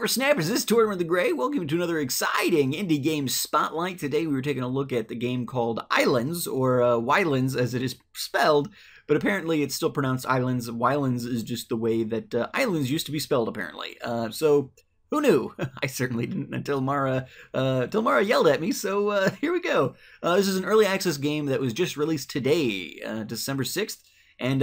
Whippersnappers, this is Tournament of the Gray. Welcome to another exciting indie game spotlight. Today we were taking a look at the game called Ylands, or Ylands as it is spelled, but apparently it's still pronounced Ylands. Ylands is just the way that Islands used to be spelled, apparently. So who knew? I certainly didn't until Mara yelled at me, so here we go. This is an early access game that was just released today, December 6th, and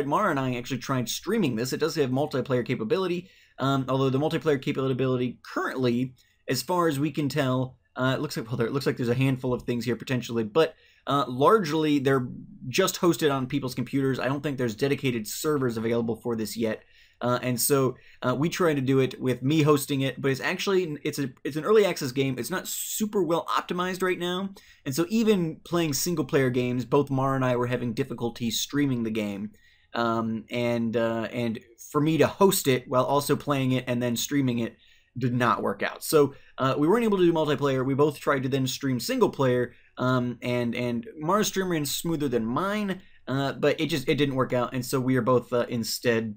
Mara and I actually tried streaming this. It does have multiplayer capability. Although the multiplayer capability currently, as far as we can tell, it looks like there's a handful of things here potentially, but largely they're just hosted on people's computers. I don't think there's dedicated servers available for this yet, and so we tried to do it with me hosting it. But it's an early access game. It's not super well optimized right now, and so even playing single player games, both Mara and I were having difficulty streaming the game. And for me to host it while also playing it and then streaming it did not work out. So we weren't able to do multiplayer. We both tried to then stream single player, and Mara's stream ran smoother than mine, but it didn't work out. And so we are both instead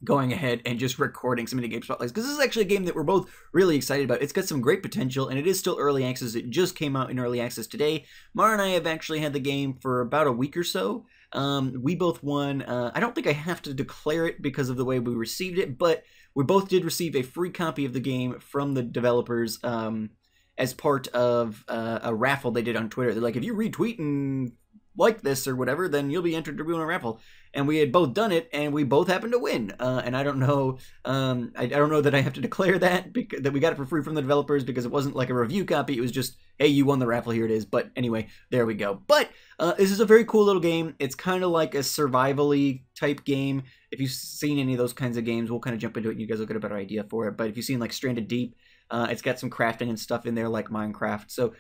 going ahead and just recording some mini-game spotlights, because this is actually a game that we're both really excited about. It's got some great potential, and it is still early access. It just came out in early access today. Mara and I have actually had the game for about a week or so. We both won. I don't think I have to declare it because of the way we received it, but we both did receive a free copy of the game from the developers as part of a raffle they did on Twitter. They're like, if you retweet and like this or whatever, then you'll be entered to win a raffle. And we had both done it, and we both happened to win. And I don't know, I don't know that I have to declare that that we got it for free from the developers, because it wasn't like a review copy. It was just, hey, you won the raffle, here it is. But anyway, there we go. But this is a very cool little game. It's kind of like a survival-y type game. If you've seen any of those kinds of games, we'll kind of jump into it and you guys will get a better idea for it. But if you've seen like Stranded Deep, it's got some crafting and stuff in there like Minecraft. So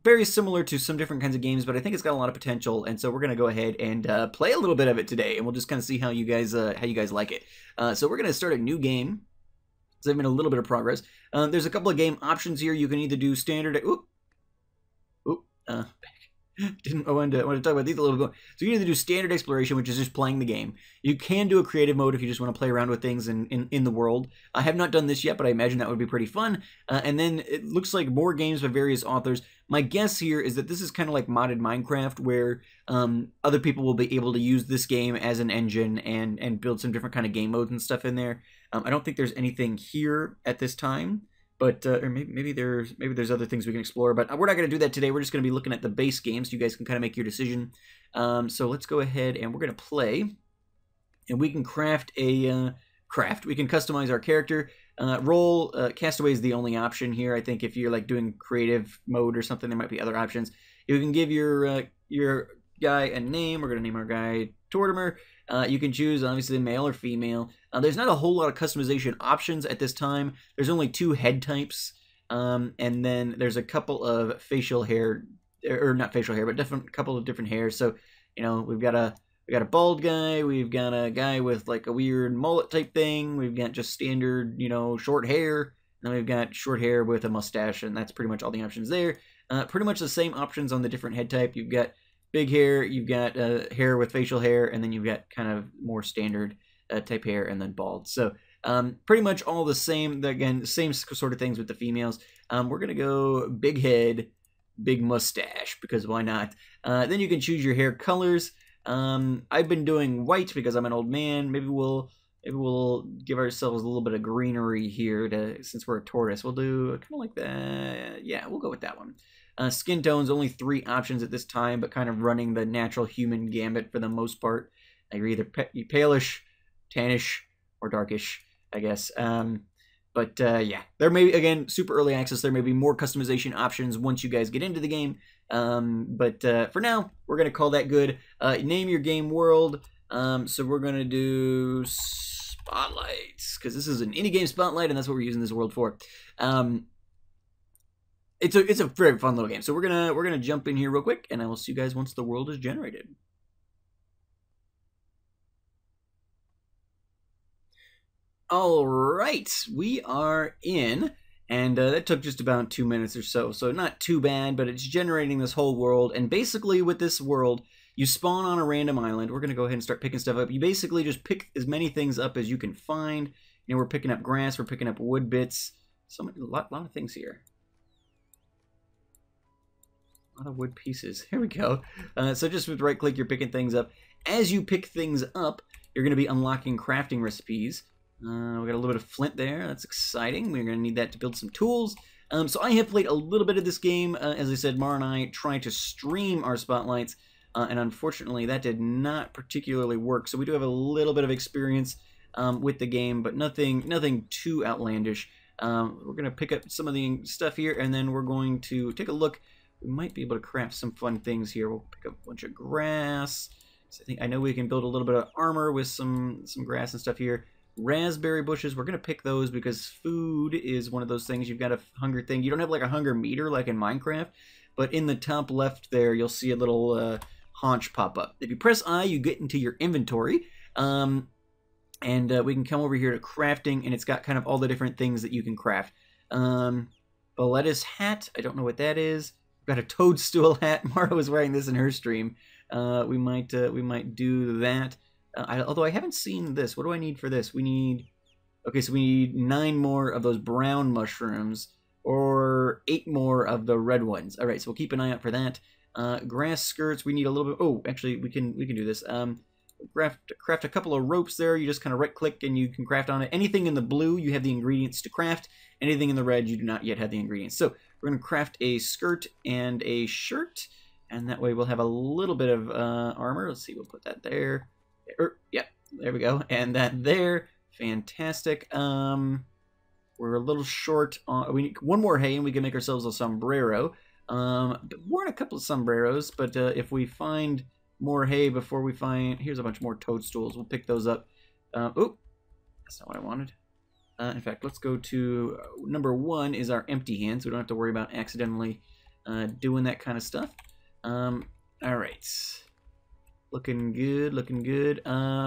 very similar to some different kinds of games, but I think it's got a lot of potential, and so we're gonna go ahead and play a little bit of it today, and we'll just kind of see how you guys like it. So we're gonna start a new game. So I've made a little bit of progress. There's a couple of game options here. You can either do standard. I wanted to talk about these a little bit. So you can either do standard exploration, which is just playing the game. You can do a creative mode if you just want to play around with things in the world. I have not done this yet, but I imagine that would be pretty fun. And then it looks like more games by various authors. My guess here is that this is kind of like modded Minecraft, where other people will be able to use this game as an engine and build some different kind of game modes and stuff in there. I don't think there's anything here at this time. But or maybe there's other things we can explore, but we're not going to do that today. We're just going to be looking at the base game, so you guys can kind of make your decision. So let's go ahead and we're going to play, and we can craft a we can customize our character. Castaway is the only option here. I think if you're like doing creative mode or something, there might be other options. You can give your guy a name. We're going to name our guy Tortimer. You can choose, obviously, male or female. There's not a whole lot of customization options at this time. There's only 2 head types, and then there's a couple of facial hair, or not facial hair, but couple of different hairs. So, you know, we've got a bald guy, we've got a guy with like a weird mullet type thing, we've got just standard, you know, short hair, and then we've got short hair with a mustache, and that's pretty much all the options there. Pretty much the same options on the different head type. You've got big hair, you've got hair with facial hair, and then you've got kind of more standard type hair, and then bald. So pretty much all the same. Again, same sort of things with the females. We're going to go big head, big mustache, because why not? Then you can choose your hair colors. I've been doing white because I'm an old man. Maybe we'll give ourselves a little bit of greenery here, since we're a tortoise. We'll do kind of like that. Yeah, we'll go with that one. Skin tones, only 3 options at this time, but kind of running the natural human gambit for the most part. You're either palish, tannish, or darkish, I guess. Yeah, there may be, again, super early access. There may be more customization options once you guys get into the game. For now, we're going to call that good. Name your game world. So we're going to do spotlights, because this is an indie game spotlight, and that's what we're using this world for. It's a very fun little game. So we're gonna jump in here real quick, and I will see you guys once the world is generated. All right, we are in, and that took just about 2 minutes or so. So not too bad, but it's generating this whole world. And basically, with this world, you spawn on a random island. We're gonna go ahead and start picking stuff up. You basically just pick as many things up as you can find. You know, we're picking up grass, we're picking up wood bits. A lot of things here. A lot of wood pieces. Here we go. So just with right click, you're picking things up. As you pick things up, you're going to be unlocking crafting recipes. We got a little bit of flint there. That's exciting. We're going to need that to build some tools. So I have played a little bit of this game. As I said, Mara and I tried to stream our spotlights, and unfortunately that did not particularly work. So we do have a little bit of experience with the game, but nothing too outlandish. We're going to pick up some of the stuff here, and then we're going to take a look. We might be able to craft some fun things here. We'll pick up a bunch of grass. So I know we can build a little bit of armor with some grass and stuff here. Raspberry bushes, we're going to pick those because food is one of those things. You've got a hunger thing. You don't have like a hunger meter like in Minecraft, but in the top left there, you'll see a little haunch pop up. If you press I, you get into your inventory, and we can come over here to crafting, and it's got kind of all the different things that you can craft. Lettuce hat, I don't know what that is. We've got a toadstool hat. Mara was wearing this in her stream. We might do that. Although I haven't seen this. What do I need for this? We need... Okay, so we need 9 more of those brown mushrooms, or 8 more of the red ones. All right, so we'll keep an eye out for that. Grass skirts, we need a little bit... Oh, actually, we can do this. Craft a couple of ropes there. You just kind of right-click and you can craft on it. Anything in the blue, you have the ingredients to craft. Anything in the red, you do not yet have the ingredients. So we're going to craft a skirt and a shirt, and that way we'll have a little bit of armor. Let's see, we'll put that there. Yeah, there we go. And that there. Fantastic. We're a little short on... We need one more hay and we can make ourselves a sombrero. We're in a couple of sombreros, but if we find more hay before we find... Here's a bunch more toadstools. We'll pick those up. Oh, that's not what I wanted. In fact, let's go to... number 1 is our empty hands. We don't have to worry about accidentally doing that kind of stuff. All right. Looking good, looking good.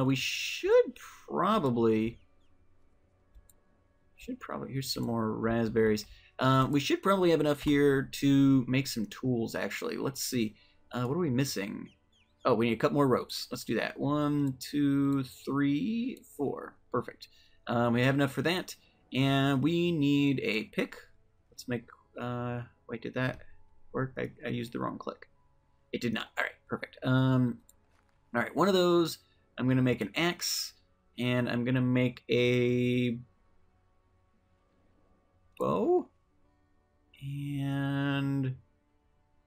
We should probably... Here's some more raspberries. We should probably have enough here to make some tools, actually. Let's see. What are we missing? Oh, we need a couple more ropes. Let's do that. 1, 2, 3, 4. Perfect. We have enough for that. And we need a pick. Let's make... wait, did that work? I used the wrong click. It did not. All right, perfect. All right, one of those, I'm going to make an axe, and I'm going to make a bow, and,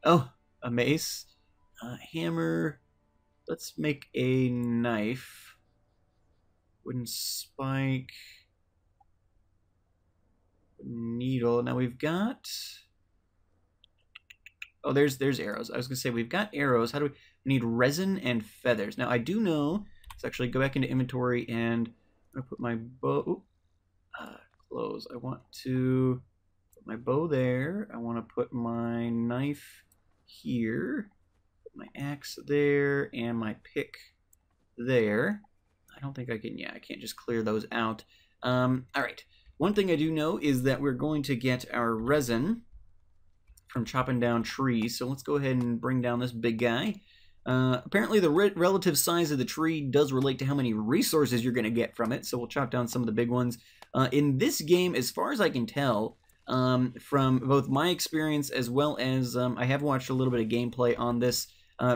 oh, a mace, hammer. Let's make a knife, wooden spike, needle. Now we've got... Oh, there's arrows. I was going to say, we've got arrows. How do we need resin and feathers? Now, I do know, let's actually go back into inventory, and I'm going to put my bow, close. I want to put my bow there. I want to put my knife here, put my axe there, and my pick there. I don't think I can, yeah, I can't just clear those out. All right. One thing I do know is that we're going to get our resin from chopping down trees. So let's go ahead and bring down this big guy. Apparently the relative size of the tree does relate to how many resources you're going to get from it. So we'll chop down some of the big ones. In this game, as far as I can tell, from both my experience as well as I have watched a little bit of gameplay on this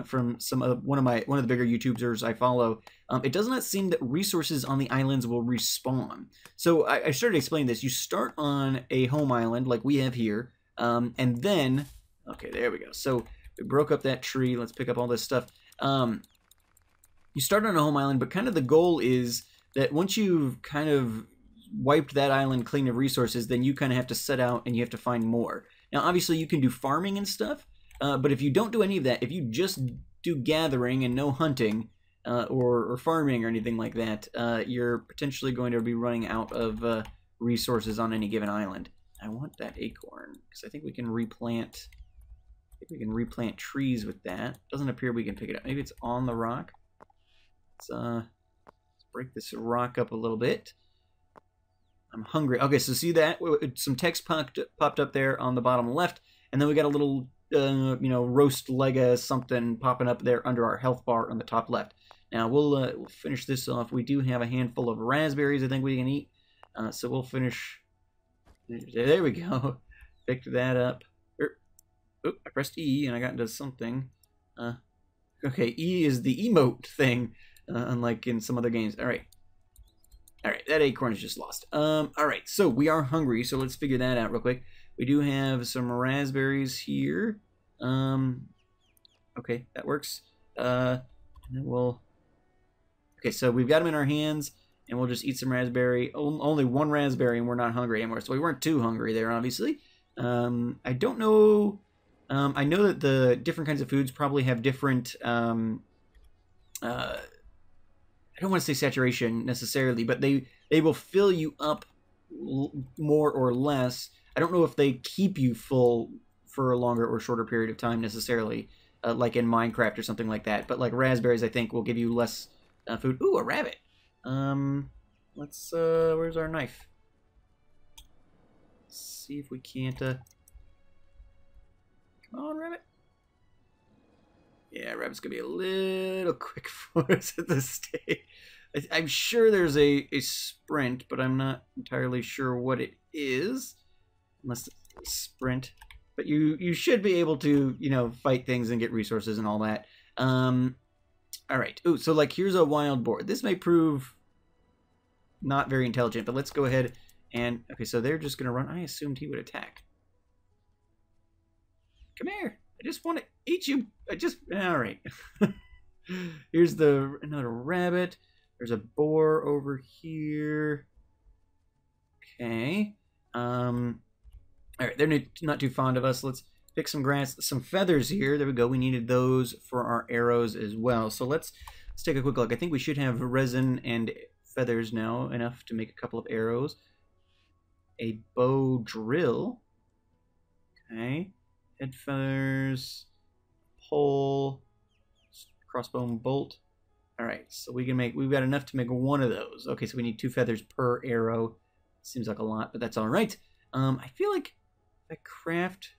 from one of the bigger YouTubers I follow, it does not seem that resources on the islands will respawn. So I started explaining this. You start on a home island like we have here. And then, okay, there we go. So we broke up that tree. Let's pick up all this stuff. You start on a home island, but kind of the goal is that once you've kind of wiped that island clean of resources, then you kind of have to set out and you have to find more. Now, obviously, you can do farming and stuff, but if you don't do any of that, if you just do gathering and no hunting or farming or anything like that, you're potentially going to be running out of resources on any given island. I want that acorn because I think we can replant. I think we can replant trees with that. Doesn't appear we can pick it up. Maybe it's on the rock. Let's break this rock up a little bit. I'm hungry. Okay, so see that? Some text popped up there on the bottom left, and then we got a little, roast leg something popping up there under our health bar on the top left. Now we'll finish this off. We do have a handful of raspberries I think we can eat. So we'll finish. There we go. Picked that up. Oh, I pressed E and I got into something. Okay, E is the emote thing, unlike in some other games. All right. All right, that acorn is just lost. All right, so we are hungry, so let's figure that out real quick. We do have some raspberries here. Okay, that works. And then we'll... Okay, so we've got them in our hands, and we'll just eat some raspberry. Only one raspberry, and we're not hungry anymore, so we weren't too hungry there, obviously. I don't know... I know that the different kinds of foods probably have different... I don't want to say saturation necessarily, but they will fill you up more or less. I don't know if they keep you full for a longer or shorter period of time necessarily, like in Minecraft or something like that. But like raspberries, I think, will give you less food. Ooh, a rabbit. Let's, where's our knife? Let's see if we can't, come on, rabbit. Yeah, rabbit's gonna be a little quick for us at this stage. I'm sure there's a sprint, but I'm not entirely sure what it is. Unless it's a sprint. But you should be able to, you know, fight things and get resources and all that. Alright. Ooh, so like here's a wild boar. This may prove not very intelligent, but let's go ahead and... Okay, so they're just gonna run. I assumed he would attack. Come here. I just want to eat you. Alright. Here's another rabbit. There's a boar over here. Okay. Alright, they're not too fond of us. Let's pick some grass, some feathers here. There we go. We needed those for our arrows as well. So let's take a quick look. I think we should have resin and feathers now, enough to make a couple of arrows. A bow drill. Okay. Head feathers, pole, crossbow bolt. All right, so we've got enough to make one of those. Okay, so we need 2 feathers per arrow. Seems like a lot, but that's all right. I feel like if I craft...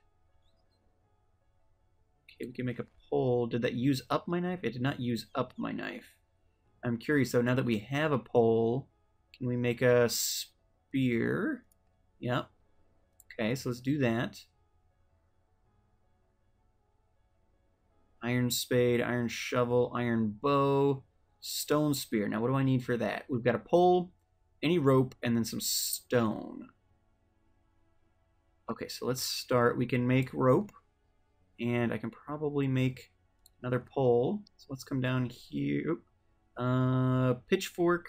Okay, we can make a pole. Did that use up my knife? It did not use up my knife. I'm curious, though, now that we have a pole, can we make a spear? Yep. Okay, so let's do that. Iron spade, iron shovel, iron bow, stone spear. Now, what do I need for that? We've got a pole, any rope, and then some stone. Okay, so let's start. We can make rope, and I can probably make another pole. So let's come down here. Pitchfork,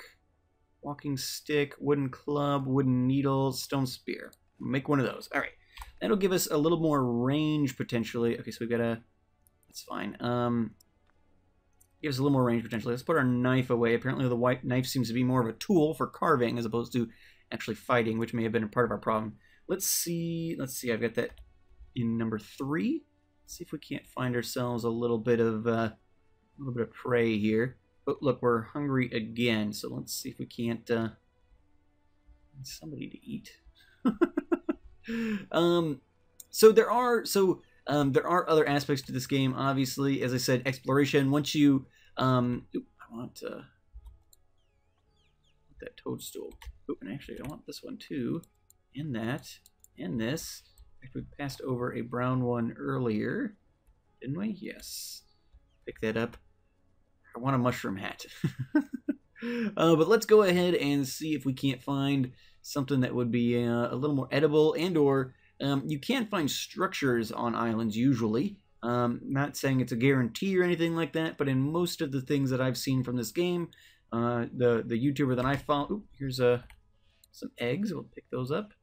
walking stick, wooden club, wooden needle, stone spear. Make one of those. All right. That'll give us a little more range, potentially. Okay, so we've got a... That's fine. Gives us a little more range potentially. Let's put our knife away. Apparently the white knife seems to be more of a tool for carving as opposed to actually fighting, which may have been a part of our problem. Let's see. I've got that in number 3. Let's see if we can't find ourselves a little bit of prey here. Oh, look, we're hungry again. So let's see if we can't find somebody to eat. There are other aspects to this game, obviously. As I said, exploration. Once you... I want that toadstool. Oh, and actually, I want this one too. And that. And this. In fact, we passed over a brown one earlier. Didn't we? Yes. Pick that up. I want a mushroom hat. But let's go ahead and see if we can't find something that would be a little more edible and or... you can find structures on islands usually. Not saying it's a guarantee or anything like that, but in most of the things that I've seen from this game, the YouTuber that I follow... Ooh, here's some eggs. We'll pick those up.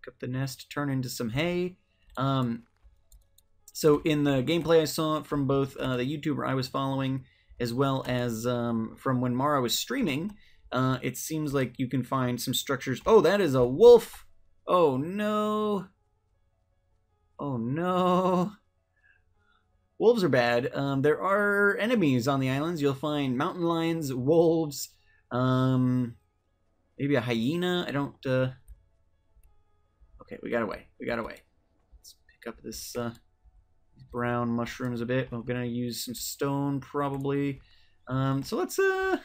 Pick up the nest, turn into some hay. So in the gameplay I saw from both the YouTuber I was following as well as from when Mara was streaming, it seems like you can find some structures. Oh, that is a wolf! Oh no. Oh no. Wolves are bad. There are enemies on the islands. You'll find mountain lions, wolves, maybe a hyena. I don't... Okay, we got away. Let's pick up this brown mushrooms a bit. We're gonna use some stone probably. So let's go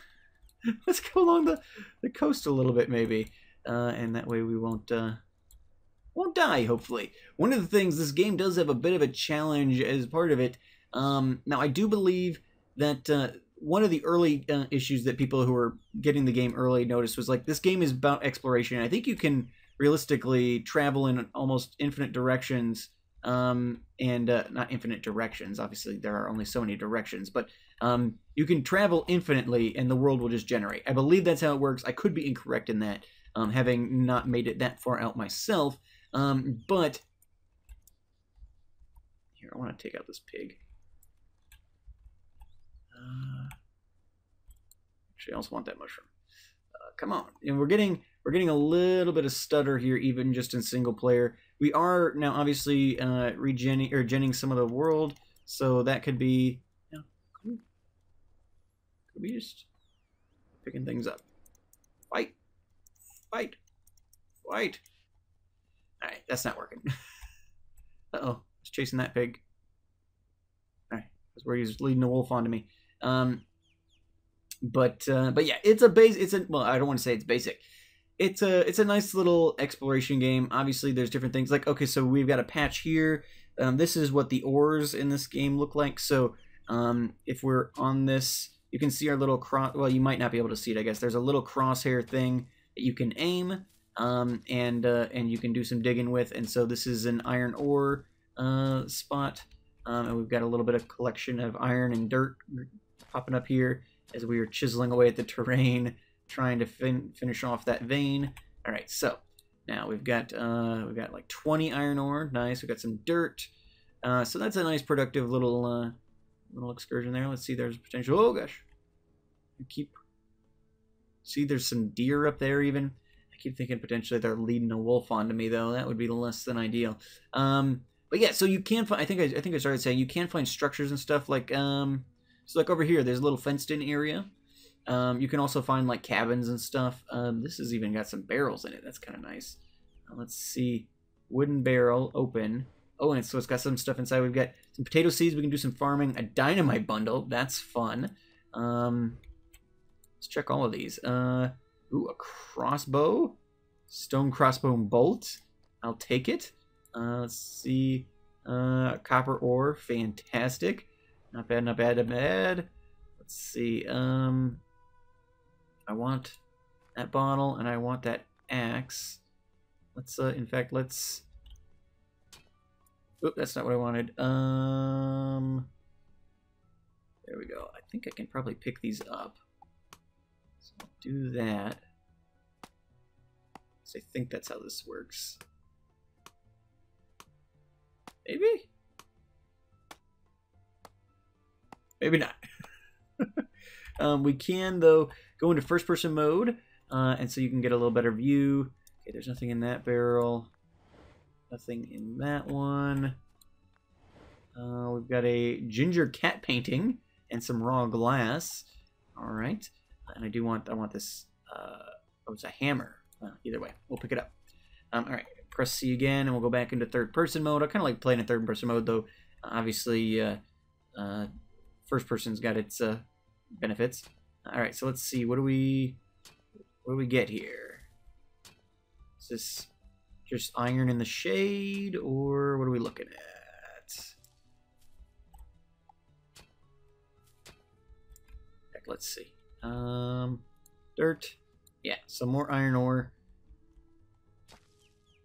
along the coast a little bit maybe. and that way we won't die, hopefully. One of the things, this game does have a bit of a challenge as part of it. Now, I do believe that one of the early issues that people who were getting the game early noticed was, like, this game is about exploration. I think you can realistically travel in almost infinite directions, and not infinite directions. Obviously, there are only so many directions, but you can travel infinitely, and the world will just generate. I believe that's how it works. I could be incorrect in that, having not made it that far out myself. But here, I want to take out this pig. Actually, I also want that mushroom. Come on, and we're getting a little bit of stutter here, even just in single player. We are now obviously genning some of the world, so that could be, you know, could be just picking things up. Fight, fight, fight. All right, that's not working. Uh-oh, it's chasing that pig. All right, that's where he's leading the wolf onto me. But yeah, it's a well, I don't want to say it's basic. It's a nice little exploration game. Obviously, there's different things. Like, okay, so we've got a patch here. This is what the ores in this game look like. So, if we're on this, you can see our little cross. Well, you might not be able to see it, I guess. There's a little crosshair thing that you can aim, and you can do some digging with. And so this is an iron ore spot, and we've got a little bit of collection of iron and dirt popping up here as we are chiseling away at the terrain, trying to finish off that vein. All right, so now we've got like 20 iron ore. Nice. We've got some dirt. So that's a nice, productive little excursion there. Let's see. There's potential. Oh gosh. See, there's some deer up there even. I keep thinking potentially they're leading a wolf onto me, though. That would be less than ideal. But yeah, so you can find. I think I started saying you can find structures and stuff like So like over here, there's a little fenced-in area. You can also find like cabins and stuff. This has even got some barrels in it. That's kind of nice. Let's see. Wooden barrel, open. Oh, and so it's got some stuff inside. We've got some potato seeds. We can do some farming. A dynamite bundle. That's fun. Let's check all of these. Ooh, a crossbow. Stone crossbow bolt. I'll take it. Let's see. Copper ore. Fantastic. Not bad, not bad, not bad. Let's see. I want that bottle and I want that axe. Let's in fact, let's. Oop, that's not what I wanted. There we go. I think I can probably pick these up. So I'll do that. So I think that's how this works. Maybe? Maybe not. We can, though, go into first-person mode, and so you can get a little better view. Okay, there's nothing in that barrel. Nothing in that one. We've got a ginger cat painting and some raw glass. All right, and I want this. Oh, it's a hammer. Either way, we'll pick it up. All right, press C again, and we'll go back into third-person mode. I kind of like playing in third-person mode, though. Obviously, first person's got its benefits. All right, so let's see. What do we get here? Is this just iron in the shade, or what are we looking at? Heck, let's see. Dirt. Yeah, some more iron ore.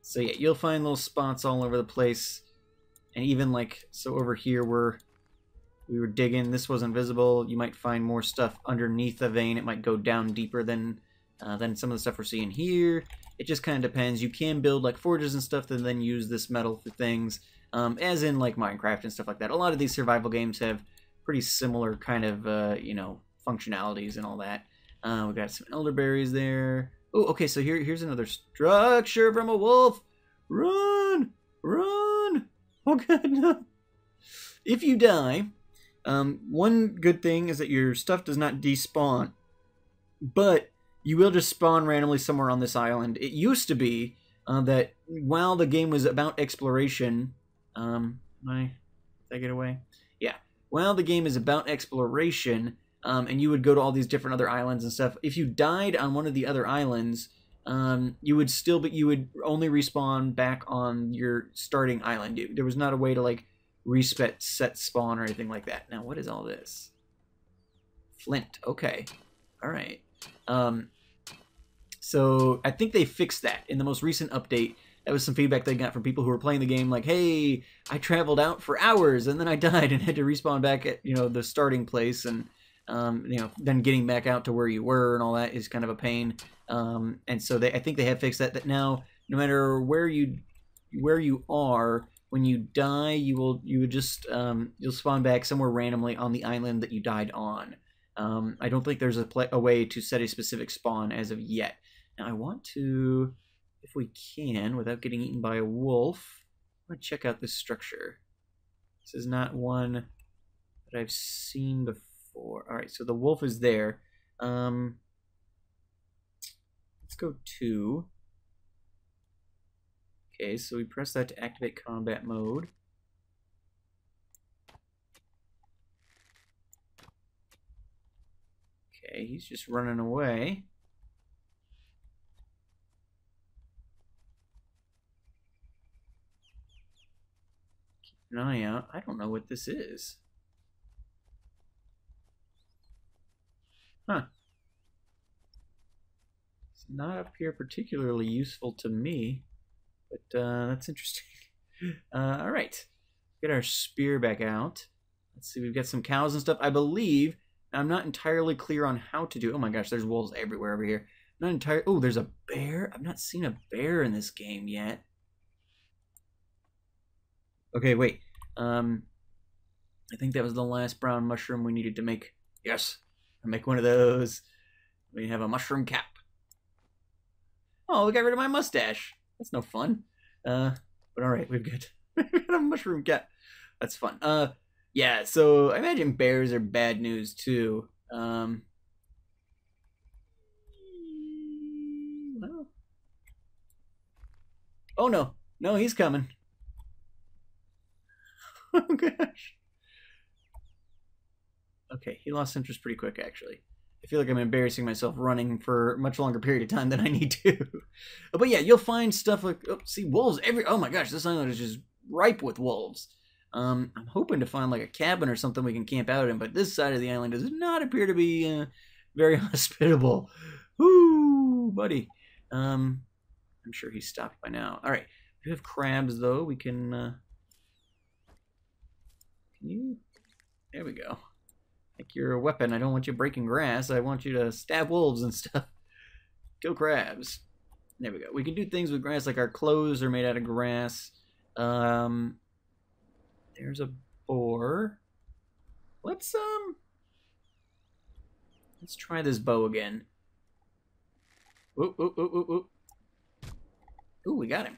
So yeah, you'll find little spots all over the place, and even like so over here where we were digging, this wasn't visible. You might find more stuff underneath the vein. It might go down deeper than some of the stuff we're seeing here. It just kind of depends. You can build like forges and stuff and then use this metal for things, as in like Minecraft and stuff like that. A lot of these survival games have pretty similar kind of you know, functionalities and all that. We got some elderberries there. Oh, okay. So here's another structure from a wolf. Run, run! Oh god, no! If you die. One good thing is that your stuff does not despawn, but you will just spawn randomly somewhere on this island. It used to be that while the game was about exploration, did I get away? Yeah. While the game is about exploration, and you would go to all these different other islands and stuff, if you died on one of the other islands, you would still, but you would only respawn back on your starting island. There was not a way to like reset set spawn or anything like that. Now, what is all this? Flint. Okay. All right. So I think they fixed that in the most recent update. That was some feedback they got from people who were playing the game, like, hey, I traveled out for hours and then I died and had to respawn back at, the starting place, and then getting back out to where you were and all that is kind of a pain. And so I think they have fixed that now no matter where you are, when you die, you'll spawn back somewhere randomly on the island that you died on. I don't think there's a way to set a specific spawn as of yet. Now I want to, if we can, without getting eaten by a wolf, I want to check out this structure. This is not one that I've seen before. All right, so the wolf is there. Let's go 2. Okay, so we press that to activate combat mode. Okay, he's just running away. Keep an eye out. I don't know what this is. Huh. It's not up here particularly useful to me, but that's interesting. All right, get our spear back out. Let's see, we've got some cows and stuff. I believe, I'm not entirely clear on how to do. Oh my gosh, there's wolves everywhere over here. Not entirely. Oh, there's a bear. I've not seen a bear in this game yet. Okay, wait. I think that was the last brown mushroom we needed to make. Yes, I'll make one of those. We have a mushroom cap. Oh, we got rid of my mustache. That's no fun. But all right, we've got a mushroom cap. That's fun. Yeah, so I imagine bears are bad news too. Well. Oh no, no, he's coming. Oh gosh. Okay, he lost interest pretty quick, actually. I feel like I'm embarrassing myself running for a much longer period of time than I need to. But yeah, you'll find stuff like, oh, see, wolves every. Oh my gosh, this island is just ripe with wolves. I'm hoping to find like a cabin or something we can camp out in, but this side of the island does not appear to be very hospitable. Woo, buddy. I'm sure he's stopped by now. All right, we have crabs though. We can. Can you? There we go. Like you're a weapon. I don't want you breaking grass. I want you to stab wolves and stuff. Kill crabs. There we go. We can do things with grass, like our clothes are made out of grass. There's a boar. Let's try this bow again. Ooh, ooh, ooh, ooh, ooh. Ooh, we got him.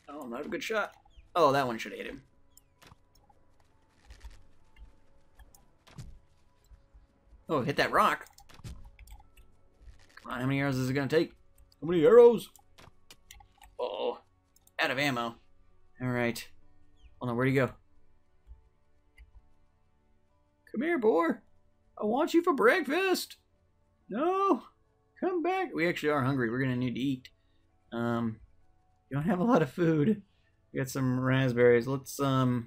Oh, not a good shot. Oh, that one should have hit him. Oh, hit that rock. Come on, how many arrows is it gonna take? How many arrows? Uh-oh. Out of ammo. Alright. Hold on, where'd he go? Come here, boar. I want you for breakfast. No. Come back. We actually are hungry. We're gonna need to eat. You don't have a lot of food. We got some raspberries. Let's, or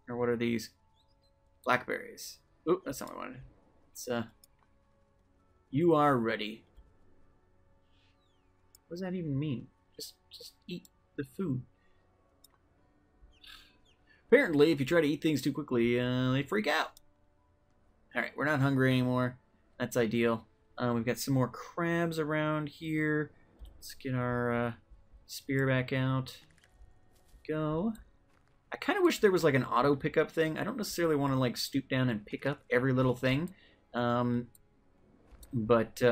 what are these? Blackberries. Oh, that's not what I wanted. It's, you are ready. What does that even mean? Just eat the food. Apparently, if you try to eat things too quickly, they freak out. Alright, we're not hungry anymore. That's ideal. We've got some more crabs around here. Let's get our spear back out. Go. I kind of wish there was like an auto pickup thing. I don't necessarily want to like stoop down and pick up every little thing. But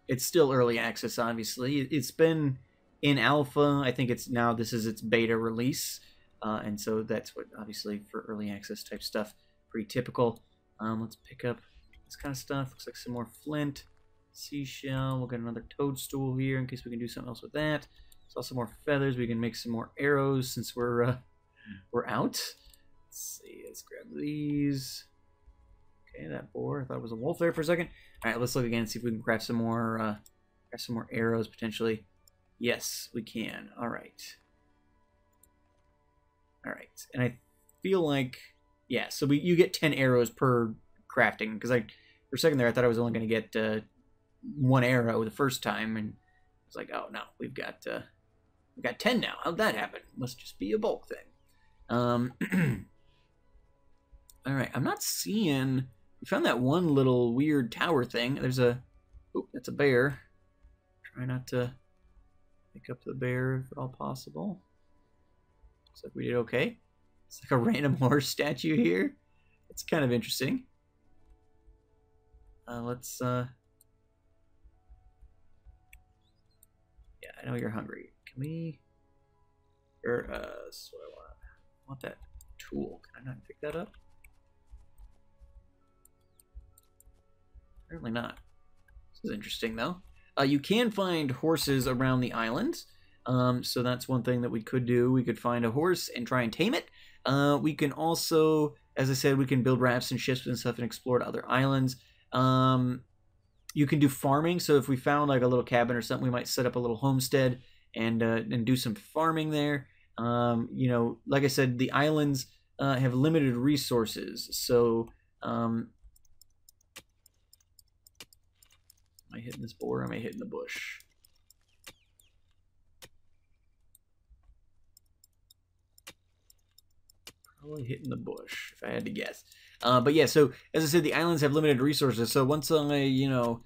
it's still early access, obviously. It's been in alpha. I think it's now, this is its beta release. And so that's what, obviously, for early access type stuff, pretty typical. Let's pick up this kind of stuff. Looks like some more flint, seashell. We'll get another toadstool here in case we can do something else with that. Saw some more feathers. We can make some more arrows since we're out. Let's see. Let's grab these. Okay, that boar. I thought it was a wolf there for a second. All right, let's look again and see if we can craft some more arrows potentially. Yes, we can. All right. All right, and I feel like, yeah, so you get 10 arrows per crafting, because for a second there I thought I was only going to get 1 arrow the first time, and it's like, oh no, we've got 10 now. How'd that happen? Must just be a bulk thing. All right, I'm not seeing. We found that one little weird tower thing. There's a. Oh, that's a bear. Try not to pick up the bear if at all possible. Looks like we did okay. It's like a random horse statue here. It's kind of interesting. Let's. Yeah, I know you're hungry. Can we? Or that's what I want. I want that tool. Can I not pick that up? Apparently not. This is interesting though. You can find horses around the island. So that's one thing that we could do. We could find a horse and try and tame it. We can also, as I said, we can build rafts and ships and stuff and explore other islands. You can do farming. So if we found like a little cabin or something, we might set up a little homestead and do some farming there. You know, like I said, the islands have limited resources. So am I hitting this boar or am I hitting the bush? Probably hitting the bush, if I had to guess. But yeah, so as I said, the islands have limited resources. So once I, you know,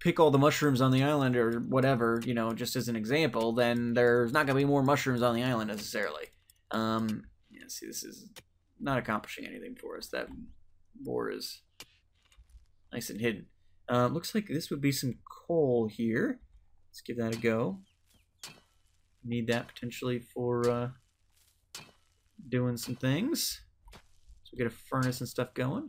pick all the mushrooms on the island or whatever, you know, just as an example, then there's not going to be more mushrooms on the island necessarily. Yeah, see, this is not accomplishing anything for us. That boar is nice and hidden. Looks like this would be some coal here. Let's give that a go. Need that potentially for doing some things. So we get a furnace and stuff going.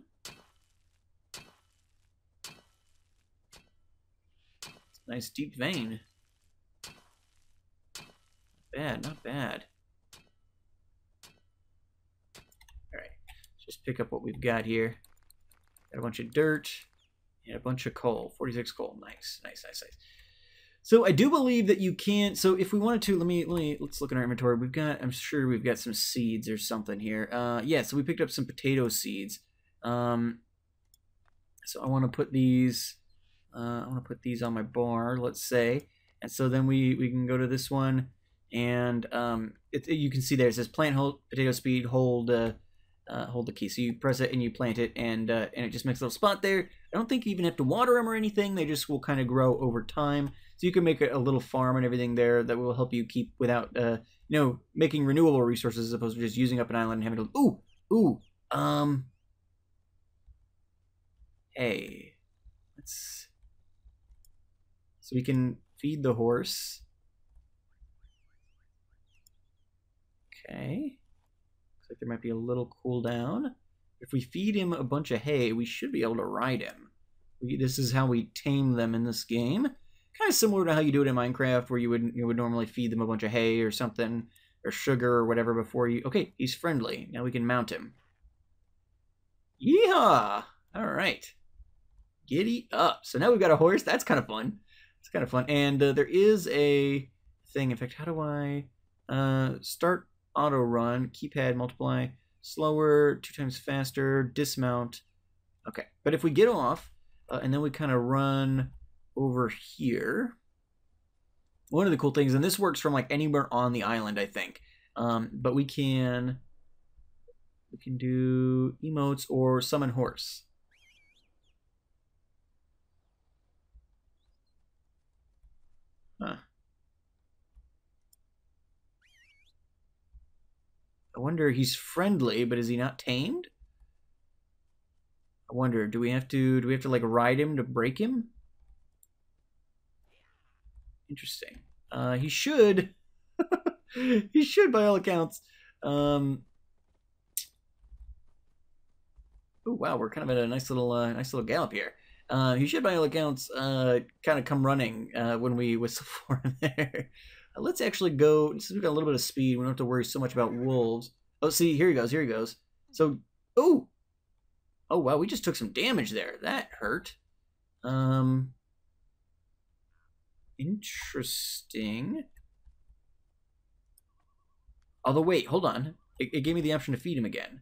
Nice deep vein. Not bad, not bad. Alright, let's just pick up what we've got here. Got a bunch of dirt and a bunch of coal. 46 coal. Nice, nice, nice, nice. So I do believe that you can. So if we wanted to, let's look in our inventory. We've got, I'm sure we've got some seeds or something here. Yeah, so we picked up some potato seeds. So I want to put these. I want to put these on my bar, let's say, and so then we can go to this one, and you can see there it says plant hold potato speed hold the key. So you press it and you plant it, and it just makes a little spot there. I don't think you even have to water them or anything. They just will kind of grow over time. So you can make a little farm and everything there that will help you keep without you know, making renewable resources as opposed to just using up an island and having to hey, let's. So we can feed the horse. Okay. Looks like there might be a little cooldown. If we feed him a bunch of hay, we should be able to ride him. This is how we tame them in this game. Kind of similar to how you do it in Minecraft, where you would normally feed them a bunch of hay or something, or sugar or whatever before you. Okay, he's friendly. Now we can mount him. Yeehaw! All right. Giddy up. So now we've got a horse. That's kind of fun. It's kind of fun. And there is a thing. In fact, how do I start auto run, keypad multiply, slower, 2 times faster, dismount. Okay, but if we get off and then we kind of run over here, one of the cool things, and this works from like anywhere on the island, I think, but we can do emotes or summon horse. Huh. I wonder, he's friendly, but is he not tamed? I wonder, do we have to like ride him to break him? Interesting. He should. He should by all accounts. Oh wow, we're kind of at a nice little gallop here. He should by all accounts kind of come running when we whistle for him there. Let's actually go. Since we've got a little bit of speed, we don't have to worry so much about wolves. Oh, see, here he goes. Here he goes. So, oh, Oh, wow, we just took some damage there. That hurt. Interesting. Although, wait, hold on. It gave me the option to feed him again.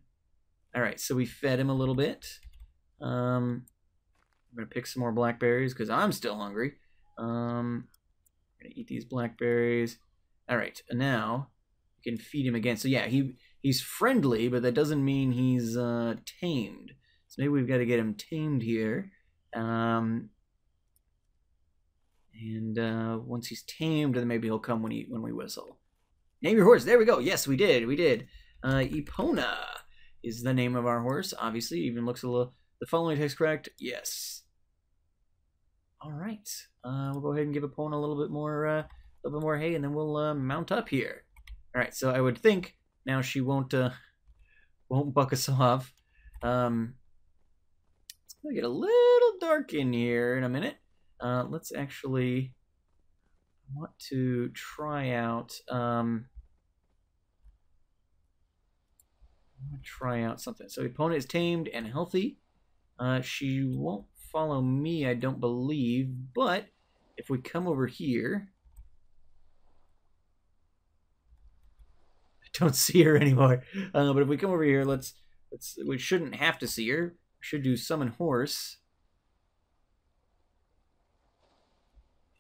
All right, so we fed him a little bit. I'm going to pick some more blackberries because I'm still hungry. I'm going to eat these blackberries. All right, and now we can feed him again. So, yeah, he's friendly, but that doesn't mean he's tamed. So maybe we've got to get him tamed here. And once he's tamed, then maybe he'll come when we whistle. Name your horse. There we go. Yes, we did. We did. Epona is the name of our horse. Obviously, even looks a little. The following text correct. Yes. All right. We'll go ahead and give Epona a little bit more hay, and then we'll mount up here. All right. So I would think now she won't buck us off. It's gonna get a little dark in here in a minute. Let's actually want to try out. Something. So the opponent is tamed and healthy. She won't follow me, I don't believe. But if we come over here, I don't see her anymore. But if we come over here, we shouldn't have to see her. We should do summon horse.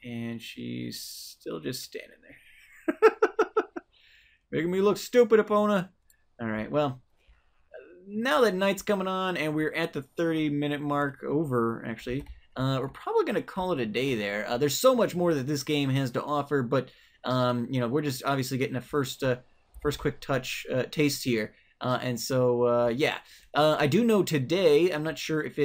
And she's still just standing there. Making me look stupid, Epona. All right, well, now that night's coming on and we're at the 30-minute mark over, actually, we're probably going to call it a day there. There's so much more that this game has to offer, but, you know, we're just obviously getting a first quick touch taste here. And so, yeah, I do know today, I'm not sure if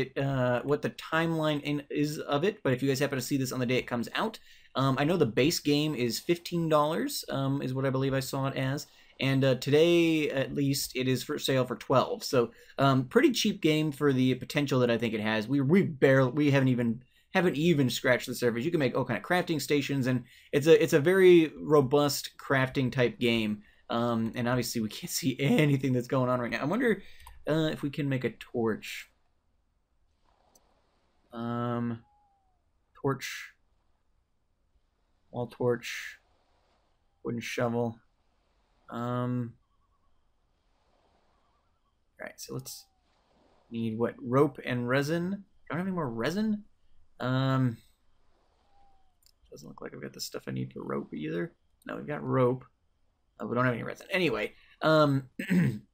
what the timeline is of it, but if you guys happen to see this on the day it comes out, I know the base game is $15, is what I believe I saw it as. And today, at least, it is for sale for $12. So, pretty cheap game for the potential that I think it has. We haven't even scratched the surface. You can make all kind of crafting stations, and it's a very robust crafting type game. And obviously we can't see anything that's going on right now. I wonder if we can make a torch. Torch. Wall torch. Wooden shovel. Alright, so let's need what? Rope and resin. Don't have any more resin? Doesn't look like I've got the stuff I need for rope either. No, we've got rope. We don't have any resin. Anyway, we're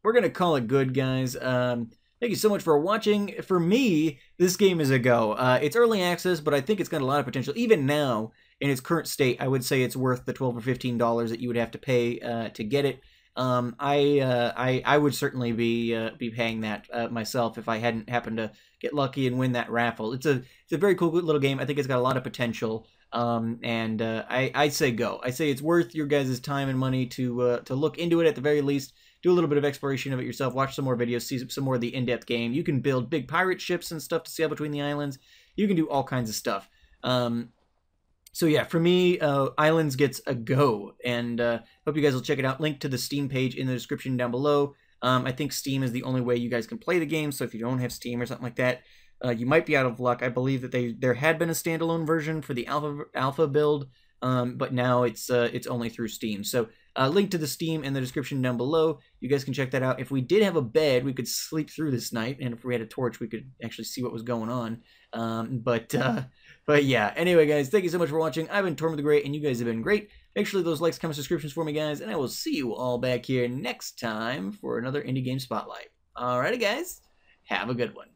going to call it good, guys. Thank you so much for watching. For me, this game is a go. It's early access, but I think it's got a lot of potential. Even now, in its current state, I would say it's worth the $12 or $15 that you would have to pay to get it. I would certainly be paying that myself if I hadn't happened to get lucky and win that raffle. It's a very cool little game. I think it's got a lot of potential. I say go. I say it's worth your guys' time and money to look into it at the very least. Do a little bit of exploration of it yourself. Watch some more videos. See some more of the in-depth game. You can build big pirate ships and stuff to sail between the islands. You can do all kinds of stuff. So yeah, for me, Ylands gets a go. And hope you guys will check it out. Link to the Steam page in the description down below. I think Steam is the only way you guys can play the game. So if you don't have Steam or something like that, you might be out of luck. I believe that there had been a standalone version for the alpha build, but now it's only through Steam. So link to the Steam in the description down below. You guys can check that out. If we did have a bed, we could sleep through this night, and if we had a torch, we could actually see what was going on. But yeah. Anyway, guys, thank you so much for watching. I've been Torm the Great, and you guys have been great. Make sure those likes, comments, subscriptions for me, guys, and I will see you all back here next time for another Indie Game Spotlight. Alrighty, guys, have a good one.